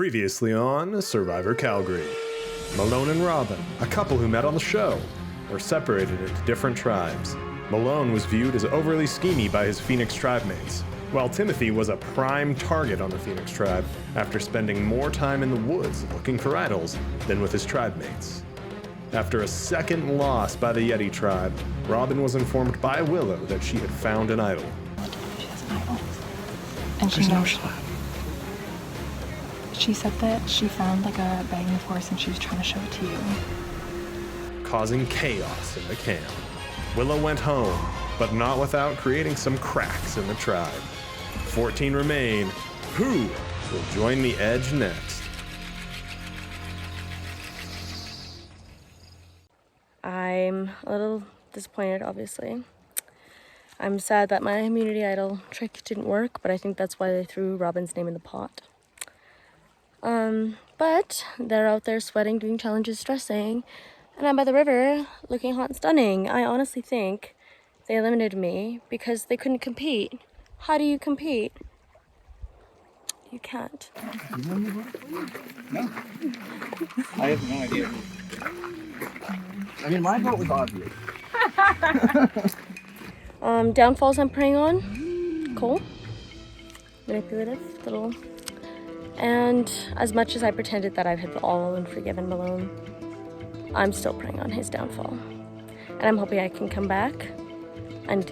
Previously on Survivor Calgary, Malone and Robin, a couple who met on the show, were separated into different tribes. Malone was viewed as overly schemy by his Phoenix tribe mates, while Timothy was a prime target on the Phoenix tribe after spending more time in the woods looking for idols than with his tribe mates. After a second loss by the Yeti tribe, Robin was informed by Willow that she had found an idol. She has an idol. And she knows she said that she found like a bag in the forest and she was trying to show it to you. Causing chaos in the camp. Willow went home, but not without creating some cracks in the tribe. 14 remain. Who will join the edge next? I'm a little disappointed, obviously. I'm sad that my immunity idol trick didn't work, but I think that's why they threw Robin's name in the pot. But they're out there sweating, doing challenges, stressing, and I'm by the river looking hot and stunning. I honestly think they eliminated me because they couldn't compete. How do you compete? You can't. No. I have no idea. I mean, my vote was obvious. Downfalls I'm preying on. Cool. Manipulative. Little. And as much as I pretended that I had all and forgiven Malone, I'm still preying on his downfall. And I'm hoping I can come back and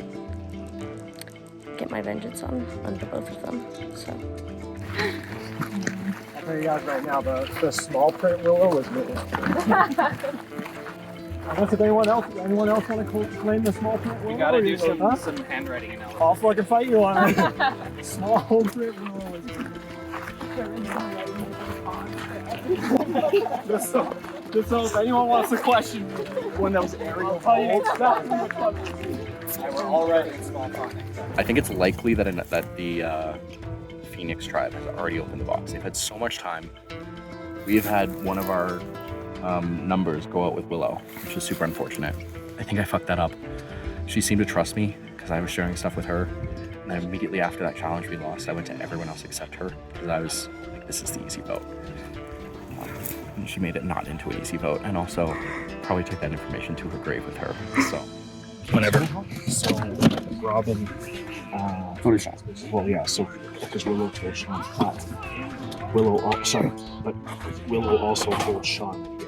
get my vengeance on the both of them. So. I'll tell you guys right now, the small print Willow was me. Unless if anyone else want to claim the small print Willow? You gotta do some handwriting analysis. I'll fucking fight you on it. Small print Willow was me. Just so if anyone wants to question me when those aerial holds, I were already in small font. I think it's likely that the Phoenix tribe has already opened the box. They've had so much time. We've had one of our numbers go out with Willow, which is super unfortunate. I think I fucked that up. She seemed to trust me because I was sharing stuff with her. And then immediately after that challenge we lost, I went to everyone else except her because I was like, this is the easy vote. And she made it not into an easy vote, and also probably took that information to her grave with her. So, whenever. So, Robin, Photoshop. well, yeah, so, because Willow told Sean that. Willow also told Sean.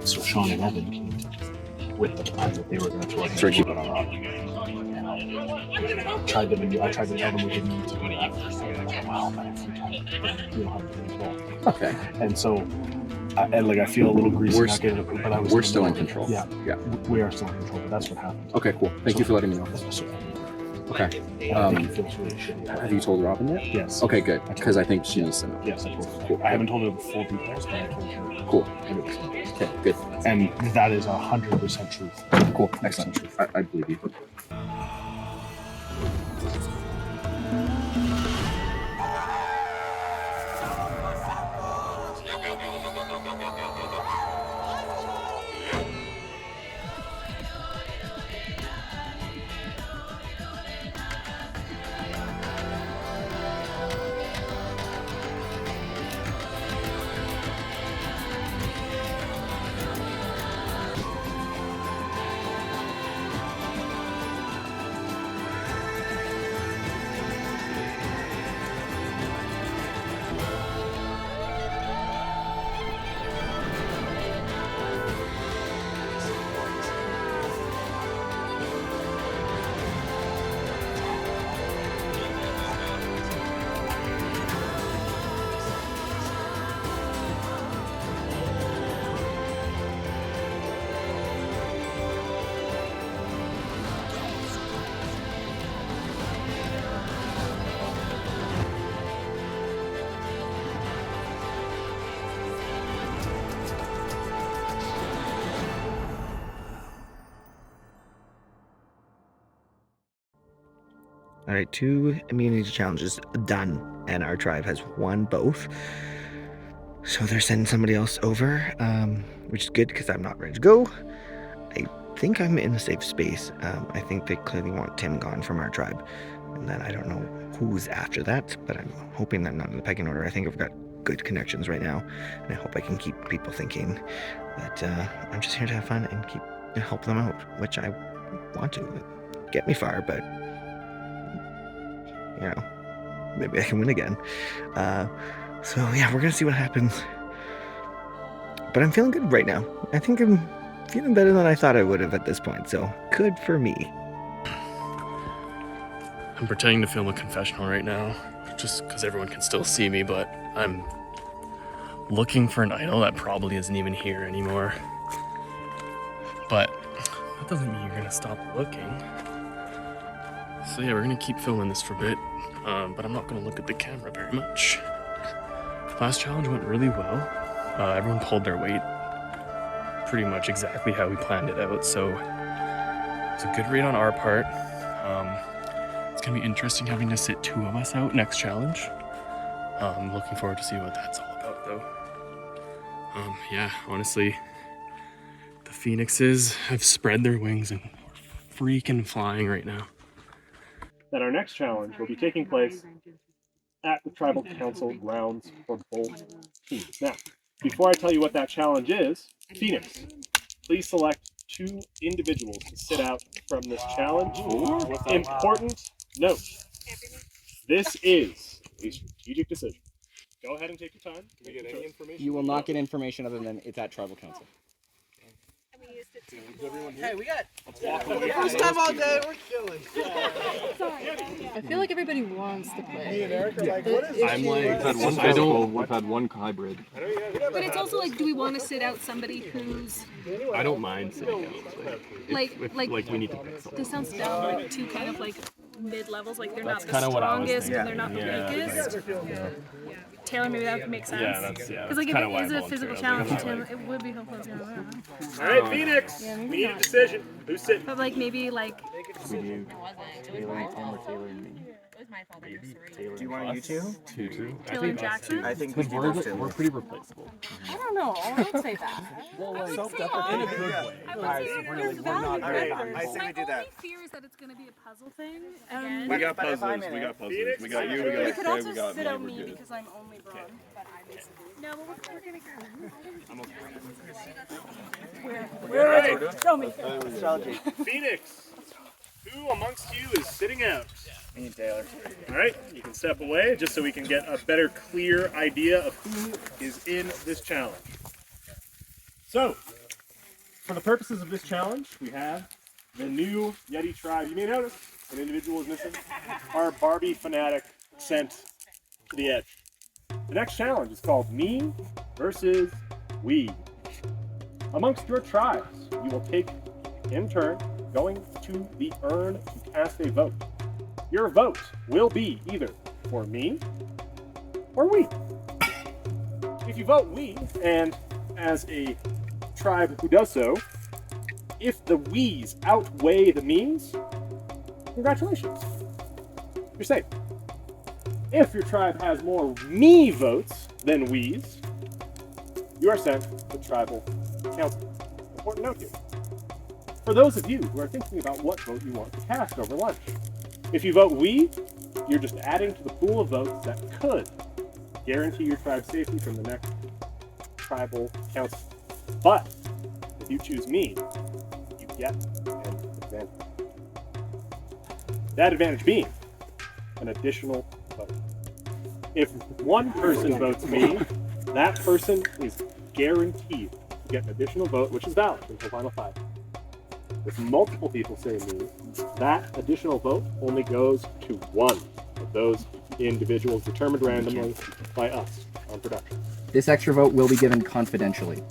So, Sean and Evan came with the plan that they were going to throw it. Sorry, I tried to tell them we didn't need to do that. Well, but if we don't have to control. Okay. And so, I feel a little greasy not getting it, but we're still in control. Yeah, yeah, we are still in control, but that's what happened. Okay, cool. Thank you for letting me know. Okay. Have you told Robin yet? Yes. Okay, good. Because I think she needs to know. Yes, I told her. Cool. I haven't told her the full details, but I told her. Cool. 100%. Okay, good. And that is 100% truth. Cool. Excellent. I believe you. All right, 2 immunity challenges done, and our tribe has won both. So they're sending somebody else over, which is good because I'm not ready to go. I think I'm in a safe space. I think they clearly want Tim gone from our tribe, and then I don't know who's after that, but I'm hoping that I'm not in the pecking order. I think I've got good connections right now, and I hope I can keep people thinking that I'm just here to have fun and help them out, which I want to. Get me far, but maybe I can win again. So yeah, we're gonna see what happens. But I'm feeling good right now. I think I'm feeling better than I thought I would have at this point, so good for me. I'm pretending to film a confessional right now, just because everyone can still see me, but I'm looking for an idol that probably isn't even here anymore. But that doesn't mean you're gonna stop looking. So yeah, we're gonna keep filming this for a bit, but I'm not gonna look at the camera very much. Last challenge went really well. Everyone pulled their weight pretty much exactly how we planned it out, so it's a good read on our part. It's gonna be interesting having to sit 2 of us out next challenge. I'm looking forward to see what that's all about though. Yeah, honestly, the phoenixes have spread their wings and we're freaking flying right now. That our next challenge will be taking place at the Tribal Council grounds for both teams. Now, before I tell you what that challenge is, Phoenix, please select 2 individuals to sit out from this challenge. Important note, this is a strategic decision. Go ahead and take your time. Can we get any information? You will not get information other than it's at Tribal Council. Hey, we got first time all day. We're killing. I feel like everybody wants to play. Me and Eric are like, what is I'm like, We've had one hybrid. But it's also like, do we want to sit out somebody who's I don't mind sitting out. like Like we need to pick something. this sounds down like 2 kind of like mid levels, like they're That's not kinda the what I was strongest and thinking. they're not the Yeah. weakest. Taylor, maybe that would make sense. Yeah, that's Because like if kinda it why is I a physical volunteered. challenge, Tim, it would be helpful. All right, Phoenix, we need a decision. Who's sitting? But like maybe like We do. Taylor and Tim or Taylor and me. Do you want you two? Two. Taylor and Jackson. I think we do those two. We're pretty replaceable. I don't know. I would say that. In a good way. I would say We're not. I say we do that. My only fear is that it's going to be a puzzle thing. And We got But if puzzles. I'm in We it- got puzzles. We got you. We got you could Craig. also We got sit me. out We're me good. because I'm only blonde, but I'm basically. No, but we're going to All right, Astrology. Phoenix, who amongst you is sitting out? Me and Taylor. All right, you can step away just so we can get a better, clear idea of who is in this challenge. So, for the purposes of this challenge, we have the new Yeti tribe. You may notice an individual is missing. Our Barbie fanatic sent to the edge. The next challenge is called Me versus We. Amongst your tribes, you will take, in turn, going to the urn to cast a vote. Your vote will be either for me or we. If you vote we, and as a tribe who does so, if the we's outweigh the me's, congratulations, you're safe. If your tribe has more me votes than we's, you are sent to the tribal council. Important note here. For those of you who are thinking about what vote you want to cast over lunch, if you vote we, you're just adding to the pool of votes that could guarantee your tribe's safety from the next tribal council. But if you choose me, you get an advantage. That advantage being an additional vote. If one person votes me, that person is guaranteed to get an additional vote, which is valid until final five. If multiple people say me, that additional vote only goes to one of those individuals determined randomly by us on production. This extra vote will be given confidentially.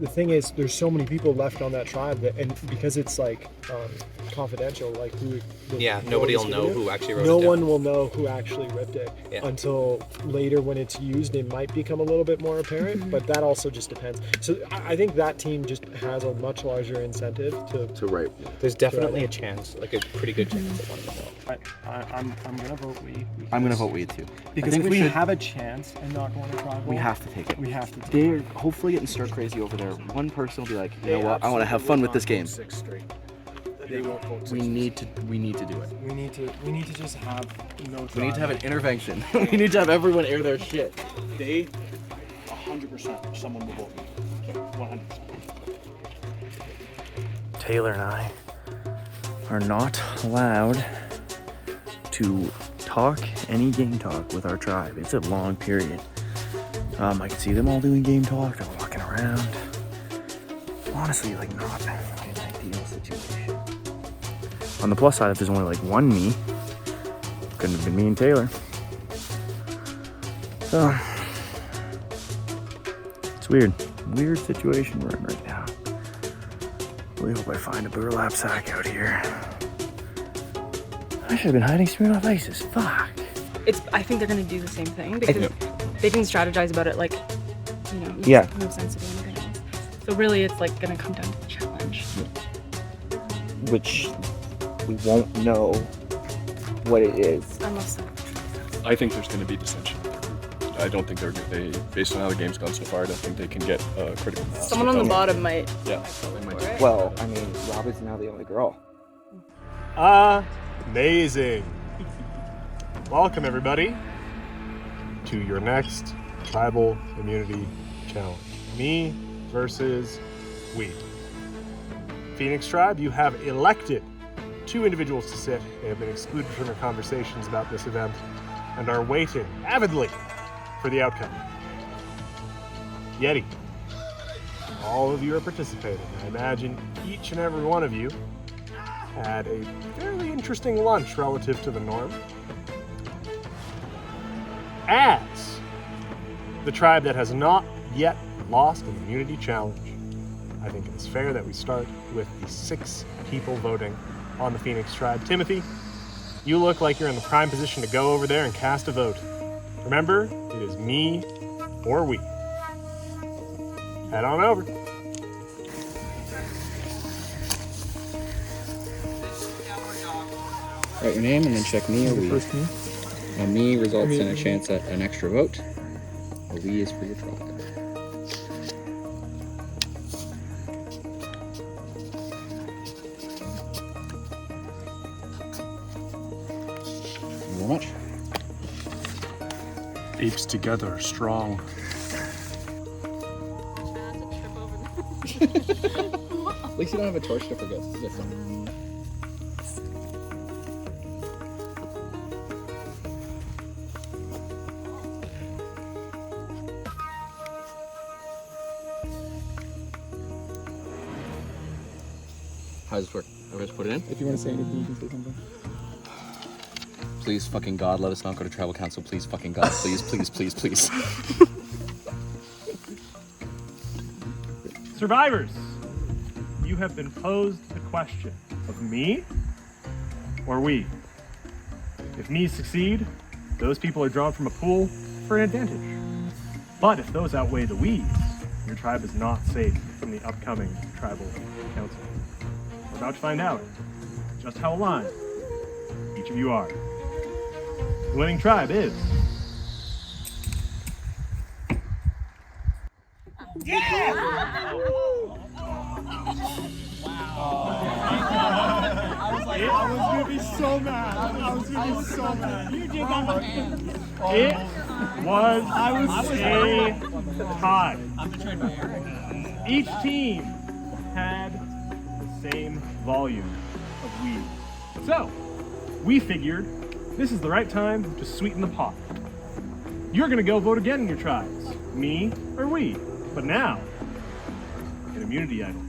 The thing is, there's so many people left on that tribe that, and because it's like confidential, like who. Nobody will know who actually wrote it. No down. one will know who actually ripped it until later when it's used. It might become a little bit more apparent, but that also just depends. So I think that team just has a much larger incentive to write. There's definitely a chance, like a pretty good chance that one will know. I'm gonna vote we. I'm gonna vote we too. Because if we have a chance and not going to tribal, We have to take it. we have to. Take They're hopefully getting stir crazy over there. One person will be like, you know what? I want to have fun with this game. they won't vote. We need to do it. We need to just have no tribe. We need to have an intervention. We need to have everyone air their shit. They 100% someone will vote me. 100%. Taylor and I are not allowed to talk any game talk with our tribe. It's a long period. I can see them all doing game talk. They're walking around. Honestly, like not an ideal situation. On the plus side, if there's only like one me, couldn't have been me and Taylor. So it's weird. Weird situation we're in right now. Really hope I find a burlap sack out here. I should have been hiding Smirnoff Ices. Fuck. I think they're gonna do the same thing because they didn't strategize about it like, Yeah. no sense of anything else. So really, it's like gonna come down to the challenge. Which we won't know what it is. Unless I think there's going to be dissension. I don't think they based on how the game's gone so far, I don't think they can get critical mass. someone on the bottom might. Yeah. Well, I mean, Robin's now the only girl. Amazing. Welcome, everybody, to your next Tribal Immunity Challenge. Me versus we. Phoenix Tribe, you have elected 2 individuals to sit. They have been excluded from your conversations about this event and are waiting avidly for the outcome. Yeti, all of you are participating. I imagine each and every one of you had a fairly interesting lunch relative to the norm. As the tribe that has not yet lost an immunity challenge, I think it is fair that we start with the 6 people voting on the Phoenix Tribe. Timothy, you look like you're in the prime position to go over there and cast a vote. Remember, it is me or we. Head on over. Write your name and then check me or we. A me results in a chance at an extra vote. A we is for your tribe. Thank you very much. Apes together, strong. At least you don't have a torch to forget. How does this work? I just put it in? If you want to say anything, you can say something. Please fucking God, let us not go to tribal council. Please fucking God. Please, please, please, please. Survivors, you have been posed the question of me or we. If me succeed, those people are drawn from a pool for an advantage. But if those outweigh the we's, your tribe is not safe from the upcoming tribal council. We're about to find out just how aligned each of you are. The winning tribe is... I was gonna be so mad. It was a tie. Each team had the same volume of weed. So, we figured this is the right time to sweeten the pot. You're gonna go vote again in your tribes, me or we. But now, an immunity idol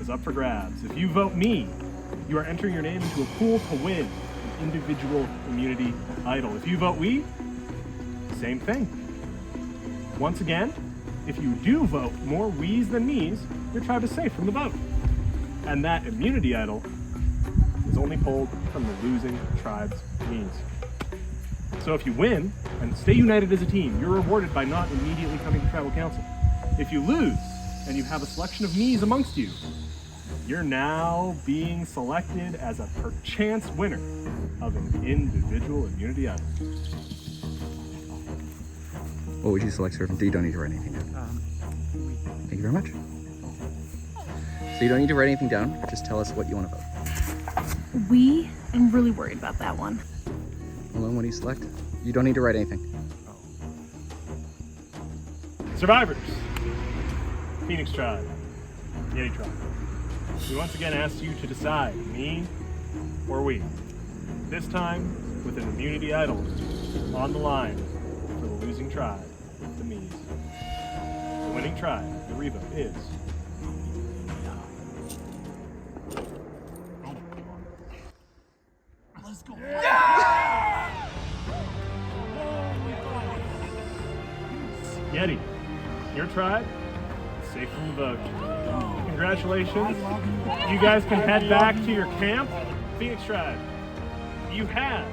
is up for grabs. If you vote me, you are entering your name into a pool to win an individual immunity idol. If you vote we, same thing. Once again, if you do vote more we's than me's, your tribe is safe from the vote. And that immunity idol is only pulled from the losing tribe's me's. So if you win and stay united as a team, you're rewarded by not immediately coming to tribal council. If you lose and you have a selection of me's amongst you, you're now being selected as a perchance winner of an individual immunity idol. What would you select, sir? You don't need to write anything down. Thank you very much. So you don't need to write anything down. Just tell us what you want to vote. I'm really worried about that one. Malone, what do you select? You don't need to write anything. Survivors, Phoenix Tribe, Yeti Tribe. We once again ask you to decide, me or we. This time, with an immunity idol on the line for the losing tribe, the Mees. The winning tribe, the revote, is... Let's go. Yeti, your tribe is safe from the vote. Congratulations. You guys can head back to your camp. Phoenix Tribe, you have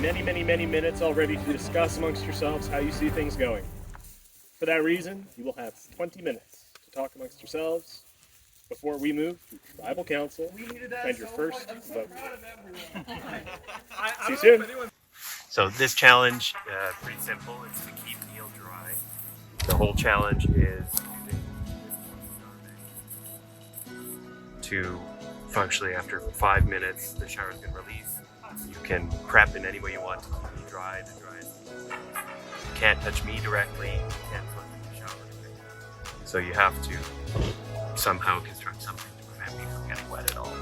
many minutes already to discuss amongst yourselves how you see things going. For that reason, you will have 20 minutes to talk amongst yourselves before we move to Tribal Council and your first vote. See you soon. So this challenge, pretty simple. It's to keep Neil dry. The whole challenge is to functionally after 5 minutes, the shower's been released. You can prep in any way you want to keep me dry. The driest. You can't touch me directly. You can't put me in the shower directly. So you have to somehow construct something to prevent me from getting wet at all.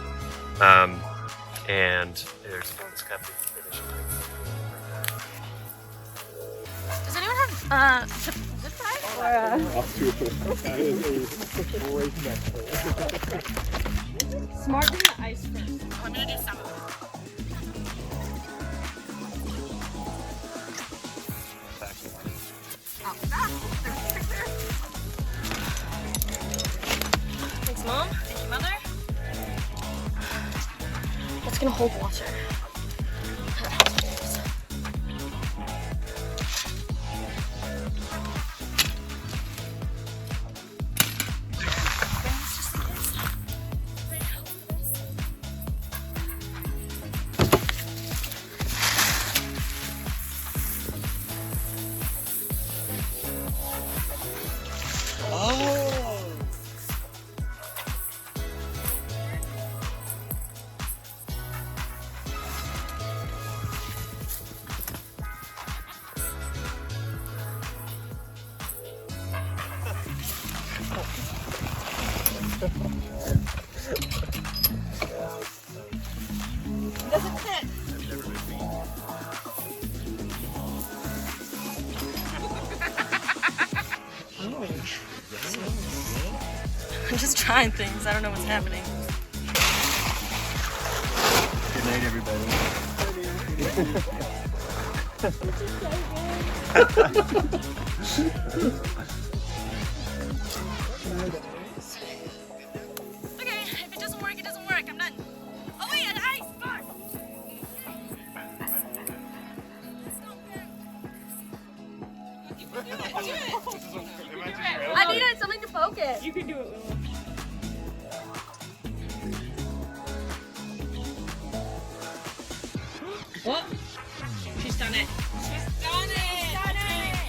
And there's this kind of initiative. Does anyone have zip ties? That is a great metaphor. Smart than the ice first. I'm gonna do some of it. Thanks, Mom. Thank you, Mother. That's gonna hold water. Doesn't fit. I'm just trying things. I don't know what's happening. Good night, everybody. Okay, if it doesn't work, it doesn't work. I'm done. Oh wait, an ice! Fuck! I needed something to poke it. You can do it, Willow. Oh, she's done it. She's done it. Done it.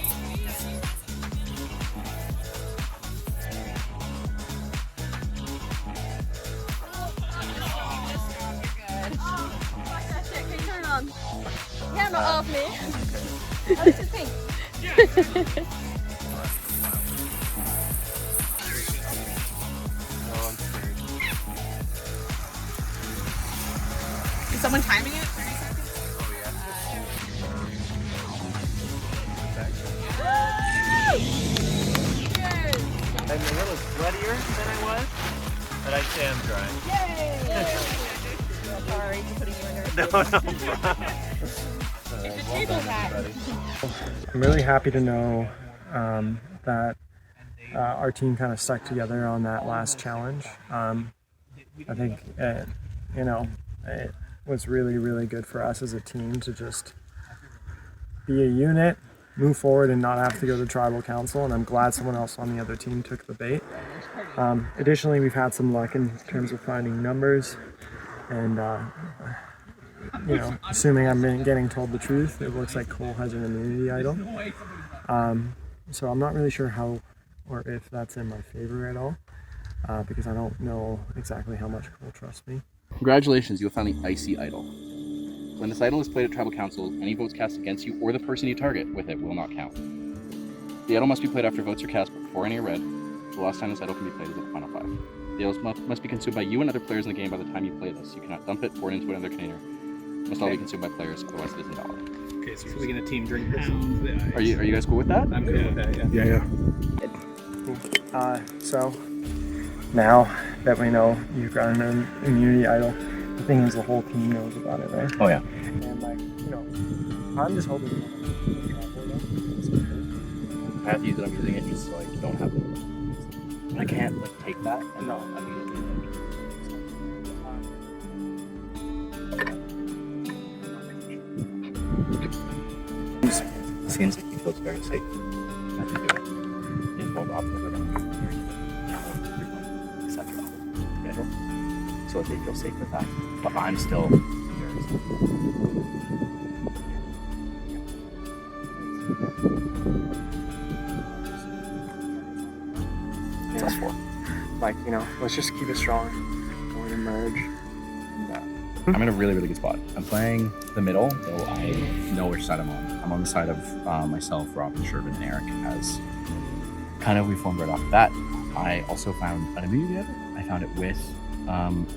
Fuck that shit. Can you turn it on? Hand off me. Oh, this is pink. Is someone timing it? 30 seconds? I'm a little sweatier than I was, but I say I'm dry. Yay! Sorry for putting you under. No problem. I'm really happy to know that our team kind of stuck together on that last challenge. I think it was really, really good for us as a team to just be a unit, move forward, and not have to go to tribal council. And I'm glad someone else on the other team took the bait. Additionally, we've had some luck in terms of finding numbers, and assuming I'm getting told the truth, it looks like Cole has an immunity idol. So I'm not really sure how or if that's in my favor at all, because I don't know exactly how much Cole trusts me. Congratulations, you have found the Icy Idol. When this idol is played at Tribal Council, any votes cast against you or the person you target with it will not count. The idol must be played after votes are cast before any are read. The last time this idol can be played is at the final 5. The idol must be consumed by you and other players in the game by the time you play this. You cannot dump it, pour it into another container. It must all be consumed by players, otherwise it is invalid. Okay, so we're gonna team drink pounds. Are you guys cool with that? I'm good with that, yeah. Yeah. So now that we know you've got an immunity idol, the thing is the whole team knows about it, right? Oh yeah. And like, you know, I'm just hoping I have to use it, I'm using it just so I don't have it. I can't like take that and no, immediately. Seems like he feels very safe. That's good. He's more optimism. So they feel safe with that. But I'm still very safe. It's us 4. like, you know, let's just keep it strong. Don't want to merge. I'm in a really, really good spot. I'm playing the middle, though I know which side I'm on. I'm on the side of myself, Robin, Shervin, and Eric, as kind of we formed right off the bat. I also found an immunity of it. I found it with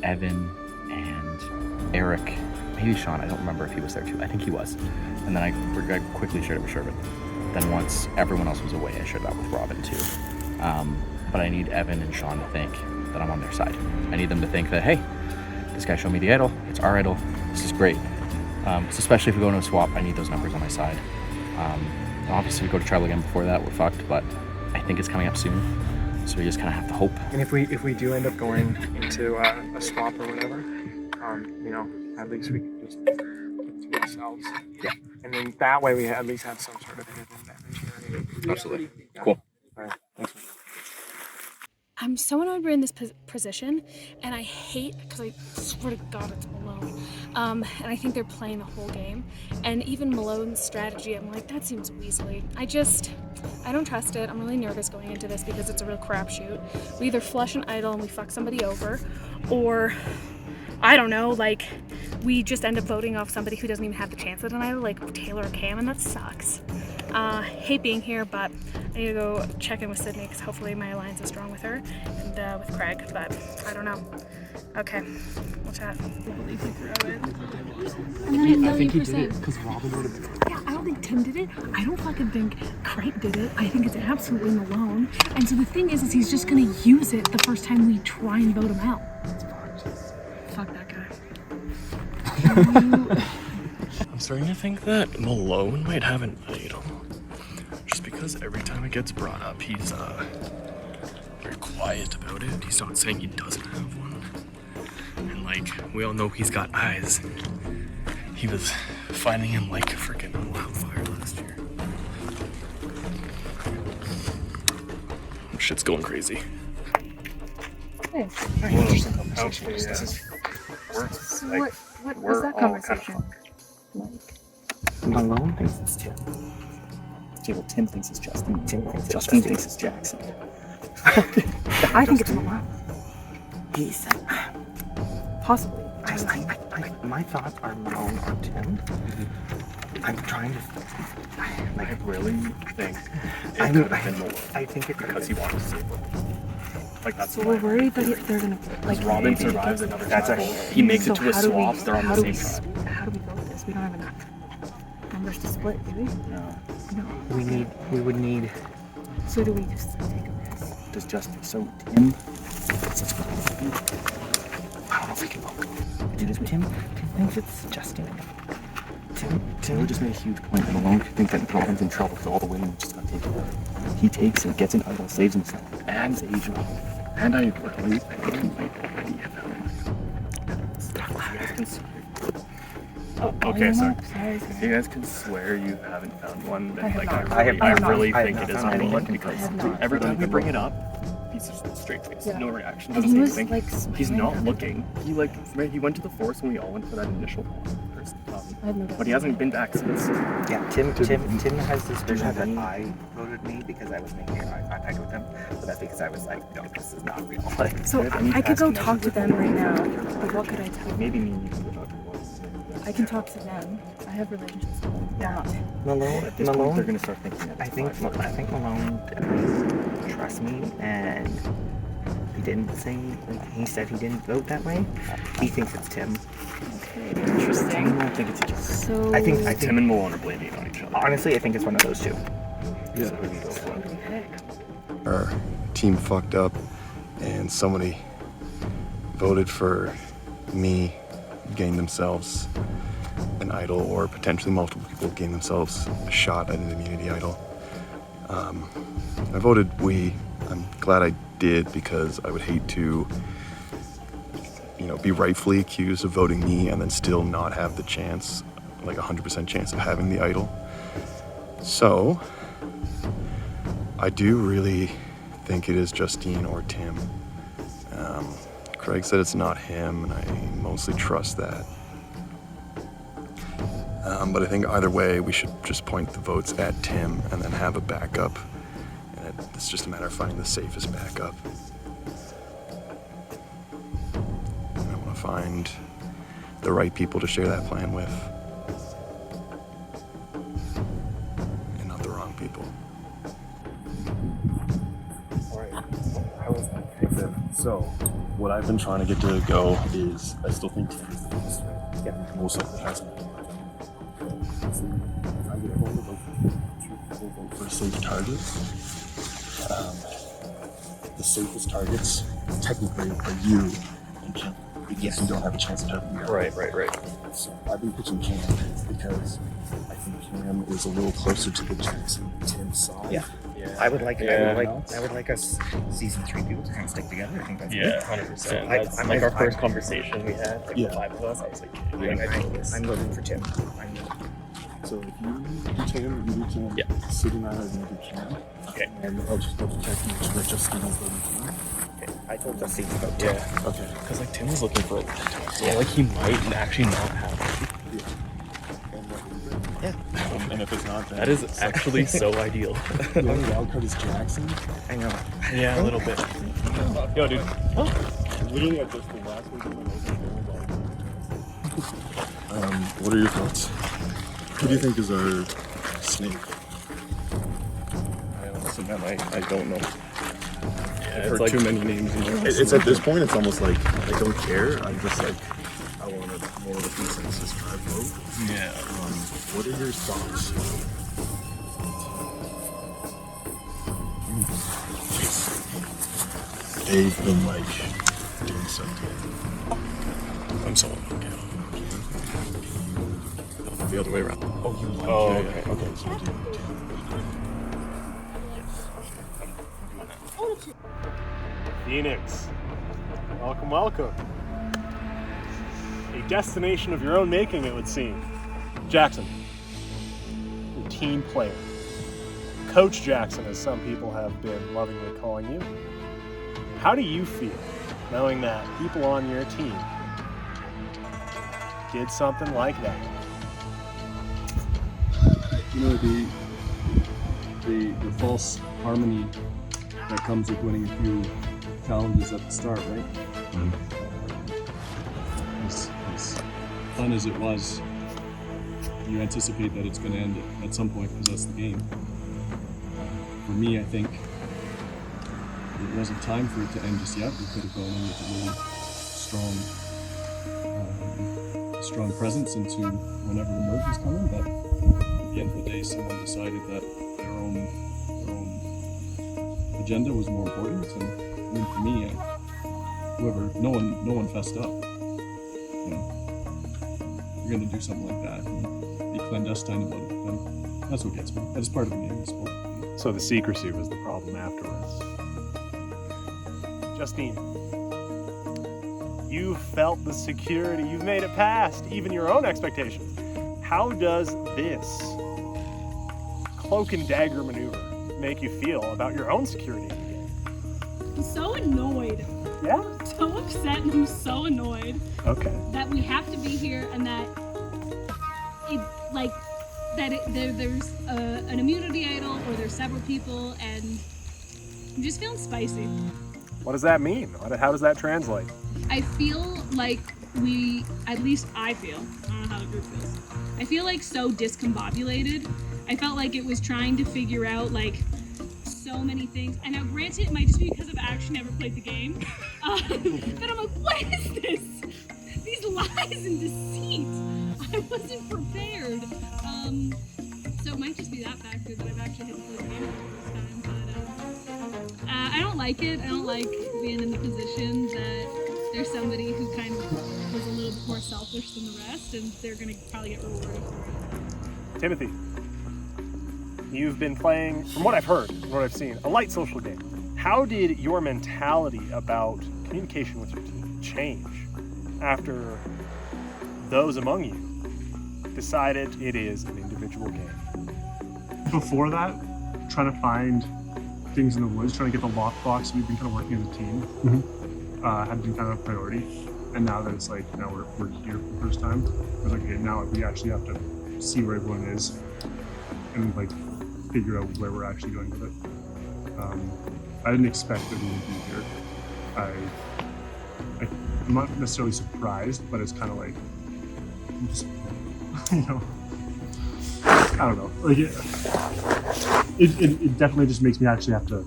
Evan and Eric, maybe Sean. I don't remember if he was there too. I think he was. And then I quickly shared it with Shervin. Then once everyone else was away, I shared that with Robin too. But I need Evan and Sean to think that I'm on their side. I need them to think that, hey, this guy showed me the idol. It's our idol. This is great. So especially if we go into a swap, I need those numbers on my side. Obviously, we go to tribal again before that, we're fucked. But I think it's coming up soon. So we just kind of have to hope. And if we do end up going into a swap or whatever, you know, at least we can just look to ourselves. Yeah. And then that way we at least have some sort of advantage. Absolutely. Cool. All right. Thanks. I'm so annoyed we're in this position, and I hate, because I swear to God it's Malone, and I think they're playing the whole game, and even Malone's strategy, I'm like, that seems weaselly. I don't trust it. I'm really nervous going into this because it's a real crapshoot. We either flush an idol and we fuck somebody over, or, I don't know, like, we just end up voting off somebody who doesn't even have the chance at an idol, like Taylor or Cam, and that sucks. Hate being here, but I need to go check in with Sydney because hopefully my alliance is strong with her and with Craig, but I don't know. Okay, we'll chat. I believe he threw it. And then I think he did it because Robin would have been. Yeah, I don't think Tim did it. I don't fucking think Craig did it. I think it's absolutely Malone. And so the thing is he's just gonna use it the first time we try and vote him out. Fuck that guy. I'm starting to think that Malone might have an idol. Just because every time it gets brought up, he's very quiet about it. He's not saying he doesn't have one. And like, we all know he's got eyes. He was finding him like a freaking wildfire last year. Shit's going crazy. Hey. Very interesting conversation. This is What was that conversation? Malone thinks it's Tim. Tim thinks it's Justin. Justin thinks it's Jackson. I think it's Malone. He said, Possibly. my thoughts are Malone or Tim. I'm trying to. I really think it I could have been Malone. I think it because he wanted to save them. Like that's So we're worried that they're gonna like. Robin survives another That's tribal. actually- He makes it So to a how do we- swap. They're on how the do same we- tribe. How do we vote this? We don't have enough numbers to split, do we? No. we would need. So do we just take a risk? Does Justin? So Tim. I don't know if we can vote. Tim thinks it's Justin. Tim just made a huge point. And Malone could think that Robin's in trouble because all the women just got taken away. He takes it, gets an idol, saves himself, and saves you. And I really think he might already have found Okay, sorry. Sorry. If you guys can swear you haven't found one, then I have like not. I I have really not. think I it have is not. Malone I because have not. every time we bring it up, he's just straight face, Yeah. no reaction, And doesn't he say was, anything. like, He's smiling not at looking. He went to the force when we all went for that initial first I have no doubt. But he hasn't been back since. Yeah, Tim has this vision that I voted me because I was making eye contact with him, but that's because I was like, no, this is not real. Like, So I could go talk to them right now, but what could I tell them? Maybe me and you can go talk to us. I can talk to them. I have relationships with them. Yeah. Malone, At this point, they're gonna start thinking that I think Malone trusts me, and he didn't say. He said he didn't vote that way. He thinks it's Tim. Okay, interesting. I think it's each other. So I think Tim and Malone are blaming on each other. honestly, I think it's one of those two. Yeah. okay. Our team fucked up, and somebody voted for me, gained themselves an idol, or potentially multiple people gain themselves a shot at an immunity idol. I voted we. I'm glad I did, because I would hate to, be rightfully accused of voting me and then still not have the chance, like 100% chance of having the idol. So, I do really think it is Justine or Tim. Craig said it's not him, and I mostly trust that. But I think either way, we should just point the votes at Tim and then have a backup. And it's just a matter of finding the safest backup. And I want to find the right people to share that plan with. And not the wrong people. So, what I've been trying to get to go is, I still think Tim is the most, most likely has an so, I get hold of people vote for safe targets. The safest targets, technically, are you and Kim, because you don't have a chance of having the Right. So, I've been pitching Kim because I think Kim is a little closer to the Jackson Tim side. Yeah. I would like us season 3 people to kind of stick together. I think that's good. 100%. So That's I'm like our I- first conversation we had, like Yeah. the 5 of us. I was like, I'm voting for Tim. So if you do Tim, you do Kim. Yeah. Sid and I are going to do Kim. Okay. And I'll just double check and make sure Justine is voting Kim. Okay. I told Justine to vote Tim. yeah. Okay. Because like Tim was looking for so like he might actually not have. Yeah. And if it's not, then That is actually so ideal. The only wild card is Jackson. I know. Yeah, a little bit. Yo, dude. Literally, I just the last week of my what are your thoughts? Who do you think is our snake? I don't know. I've heard too many names. It's at this point, it's almost like I don't care. I'm just like, I want more of a consensus tribe vote. Yeah. What are your thoughts? They've been like doing something. I'm so okay. The other way around. Okay. So we'll do Phoenix, welcome. A destination of your own making, it would seem. Jackson, your team player. Coach Jackson, as some people have been lovingly calling you. How do you feel knowing that people on your team did something like that? The false harmony that comes with winning a few challenges at the start, right? As fun as it was, you anticipate that it's going to end at some point because that's the game. For me, I think it wasn't time for it to end just yet. We could have gone in with a really strong presence into whenever the merge was coming, but at the end of the day, someone decided that their own agenda was more important. And I mean, for me, no one fessed up. You're gonna do something like that and be clandestine about it. And that's what gets me. That's part of the game of sport. So the secrecy was the problem afterwards. Justine, you felt the security. You've made it past even your own expectations. How does this cloak and dagger maneuver make you feel about your own security in the game? I'm so annoyed. Yeah? I'm so upset and I'm so annoyed. Okay. That we have to be here and that like that there's an immunity idol, or there's several people, and I'm just feeling spicy. What does that mean? How does that translate? I feel like at least I feel, I don't know how the group feels, I feel like so discombobulated. I felt like it was trying to figure out like so many things, and now granted it might just be because I've actually never played the game, but I'm like, what is this? These lies and deceit. I wasn't prepared. So it might just be that factor that I've actually had to play the game for the first time, but I don't like it. I don't like being in the position that there's somebody who kind of was a little bit more selfish than the rest, and they're gonna probably get rewarded for it. Timothy, you've been playing, from what I've heard, from what I've seen, a light social game. How did your mentality about communication with your team change after those among you decided it is an individual game? Before that, trying to find things in the woods, trying to get the lockbox, we've been kind of working as a team, had been kind of a priority. And now that it's like, now we're here for the first time, it's like, okay, now we actually have to see where everyone is and like figure out where we're actually going with it. I didn't expect that we would be here. I'm not necessarily surprised, but it's kind of like, just, you know, I don't know. Like it definitely just makes me actually have to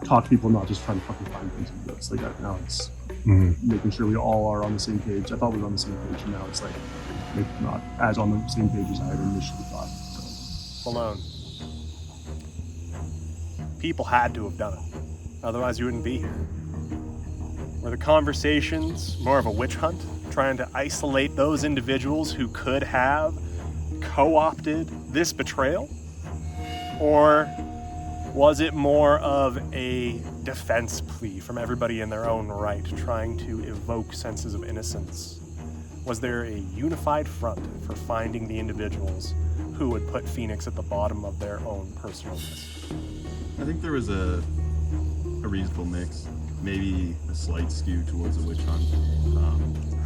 talk to people, not just trying to fucking find things in the woods. Like now it's making sure we all are on the same page. I thought we were on the same page, and now it's like maybe not as on the same page as I had initially thought. So. Malone. People had to have done it. Otherwise, you wouldn't be here. Were the conversations more of a witch hunt, trying to isolate those individuals who could have co-opted this betrayal? Or was it more of a defense plea from everybody in their own right, trying to evoke senses of innocence? Was there a unified front for finding the individuals who would put Phoenix at the bottom of their own personal list? I think there was a reasonable mix, maybe a slight skew towards a witch hunt.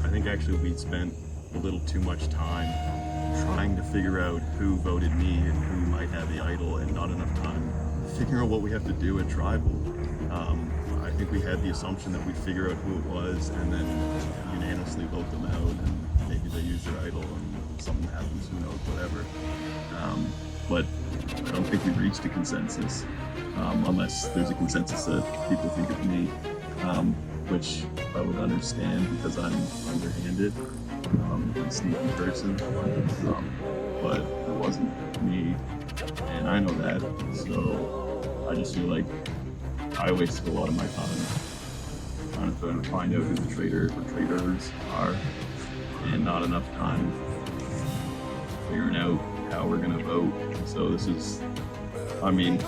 I think actually we'd spent a little too much time trying to figure out who voted me and who might have the idol, and not enough time figuring out what we have to do at Tribal. I think we had the assumption that we'd figure out who it was and then unanimously vote them out, and maybe they use their idol and something happens, who knows, whatever. But I don't think we've reached a consensus, unless there's a consensus that people think of me, which I would understand because I'm underhanded and sneaky person, but it wasn't me, and I know that, so I just feel like I wasted a lot of my time trying to find out who the traitor or traitors are, and not enough time figuring out how we're gonna vote. So this is, I mean,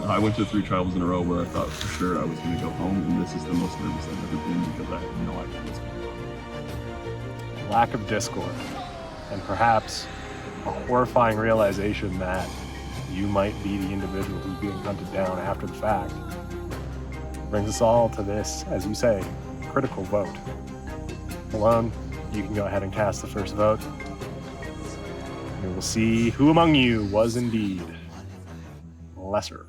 I went to 3 tribals in a row where I thought for sure I was gonna go home, and this is the most nervous I've ever been because I have no idea what's going on. Lack of discord, and perhaps a horrifying realization that you might be the individual who's being hunted down after the fact, brings us all to this, as you say, critical vote. Malone, you can go ahead and cast the first vote. We will see who among you was indeed lesser.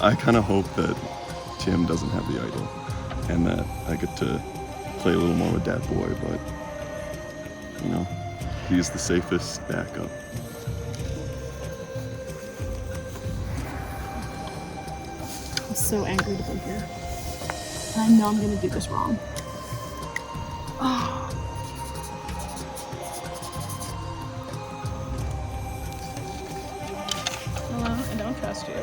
I kind of hope that Tim doesn't have the idol and that I get to play a little more with Dad Boy, but, you know, he's the safest backup. I'm so angry to be here. I know I'm gonna do this wrong. Oh. I don't trust you.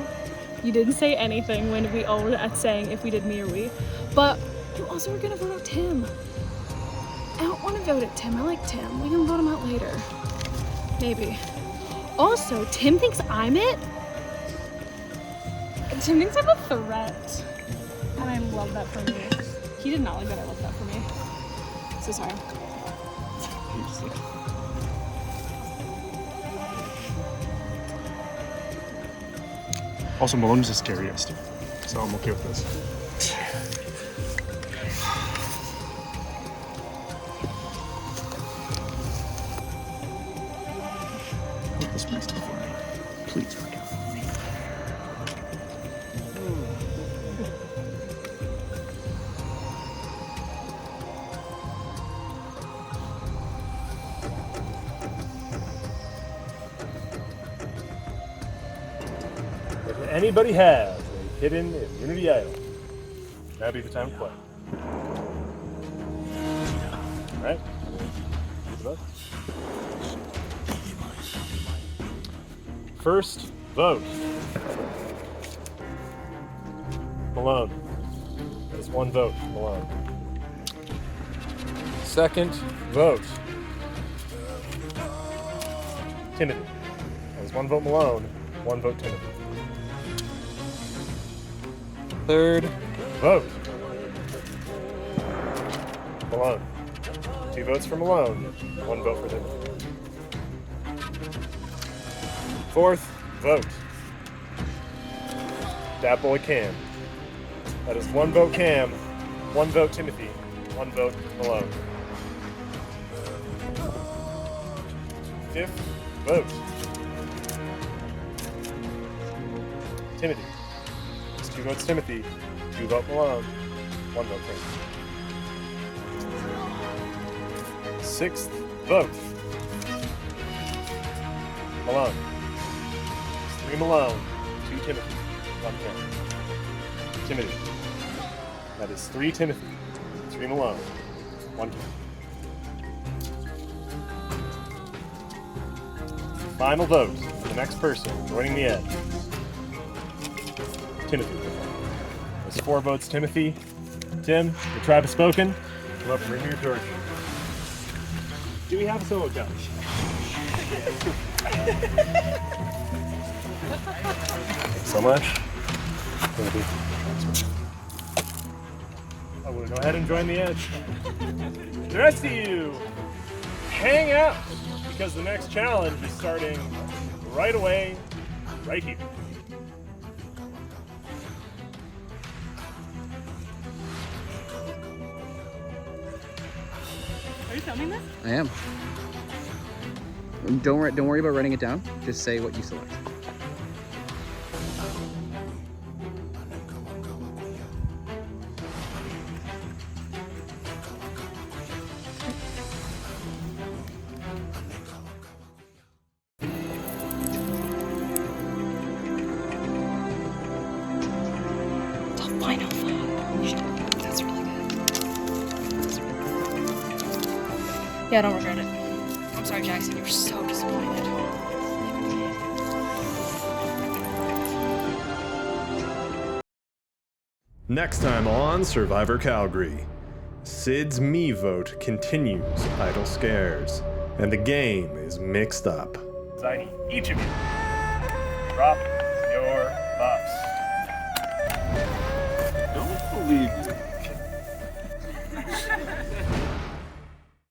You didn't say anything when we all were at saying if we did me or we, but you also were gonna vote out Tim. I don't want to vote at Tim. I like Tim. We can vote him out later. Maybe. Also, Tim thinks I'm it. Tim thinks I'm a threat. And I love that for me. He did not like that. I love that for me. So sorry. Also, Malone's the scariest, so I'm okay with this. Hope this one's not for me. Please work out for me. If anybody has a hidden immunity idol, that'd be the time to play. Alright. First vote. Malone. That's one vote, Malone. Second vote. Timothy. That's one vote Malone, one vote Timothy. Third vote. Malone. 2 votes for Malone, 1 vote for Timothy. Fourth vote. Dat boy Cam. That is 1 vote Cam, 1 vote Timothy, 1 vote Malone. Fifth vote. Timothy. It's 2 votes Timothy, 2 vote Malone, 1 vote Timothy. Sixth vote. Malone. It's 3 Malone, 2 Timothy, 1 Cam. Timothy. That is 3 Timothy, 3 Malone, 1 Cam. Final vote for the next person joining the edge. Timothy. That's 4 votes Timothy. Tim, your tribe has spoken. Come up and bring me your torch. Do we have a solo couch? So much. I will go ahead and join the edge. The rest of you, hang out, because the next challenge is starting right away, right here. Are you filming this? I am. Don't worry about writing it down. Just say what you select. Final thought. That's really good. Yeah, I don't regret it. I'm sorry, Jackson, you're so disappointed. Next time on Survivor Calgary, Sid's me vote continues Idle Scares, and the game is mixed up. I need each of you drop your buffs. Don't believe you.